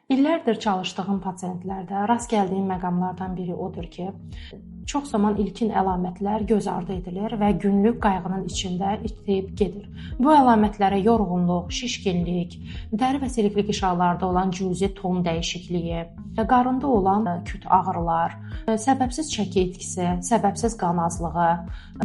İllərdir çalışdığım pasientlərdə rast gəldiyim məqamlardan biri odur ki, çox zaman ilkin əlamətlər göz ardı edilir və günlük qayğının içində itib gedir. Bu əlamətlərə yorğunluq, şişkinlik, dəri və silikli qişalarda olan cüzi ton dəyişikliyi, qarında olan küt ağrılar, səbəbsiz çəki itkisi, səbəbsiz qan azlığı,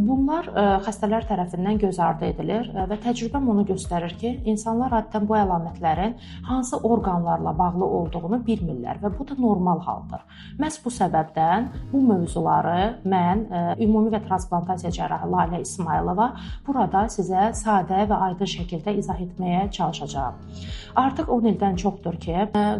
bunlar xəstələr tərəfindən göz ardı edilir və təcrübəm onu göstərir ki, insanlar adətən bu əlamətlərin hansı orqanlarla bağlı olduğunu bilmirlər və bu da normal haldır. Məhz bu səbəbdən bu mövzuları mən ümumi və transplantasiya cərrahı Lalə İsmayılova burada sizə sadə və aydın şəkildə izah etməyə çalışacağam. Artıq 10 ildən çoxdur ki,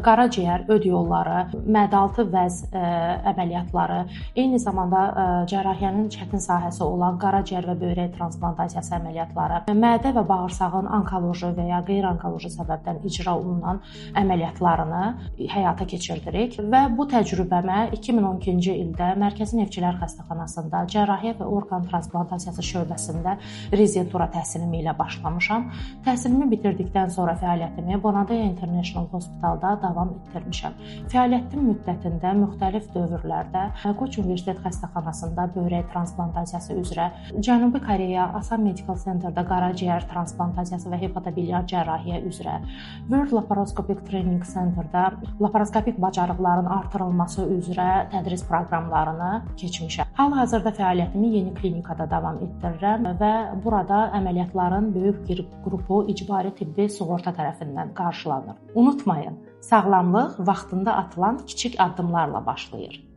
qaraciyər, öd yolları, mədə-altı vəz əməliyyatları, eyni zamanda cərrahiyyənin çətin sahəsi olan qaraciyər və böyrək transplantasiyası əməliyyatları, mədə və bağırsağın onkoloji və ya qeyri-onkoloji səbəbdən icra olunan əməliyyatlarını həyata keçirdirik və bu təcrübəmə 2012-ci ildə Mərkəzi Neftçilər Xəstəxanasında cərrahiyyə və orqan transplantasiyası şöbəsində rezidentura təhsilimi ilə başlamışam. Təhsilimi bitirdikdən sonra fəaliyyətimi Bonadea International Hospitalda davam etdirmişəm. Fəaliyyətim müddətində müxtəlif dövrlərdə Koç Universitet Xəstəxanasında böyrək transplantasiyası üzrə, Cənubi Koreya Asan Medical Centerdə qaraciyər transplantasiyası və hepatobiliar cərrahiyyə üzrə, World Laparoscopic Training Centerdə laparoskopik bacarıqların artırılması üzrə tədris proqramlarını keçmişəm. Hal-hazırda fəaliyyətimi yeni klinikada davam etdirirəm və burada əməliyyatların böyük bir qrupu icbari tibbi sığorta tərəfindən qarşılanır. Unutmayın, sağlamlıq vaxtında atılan kiçik addımlarla başlayır.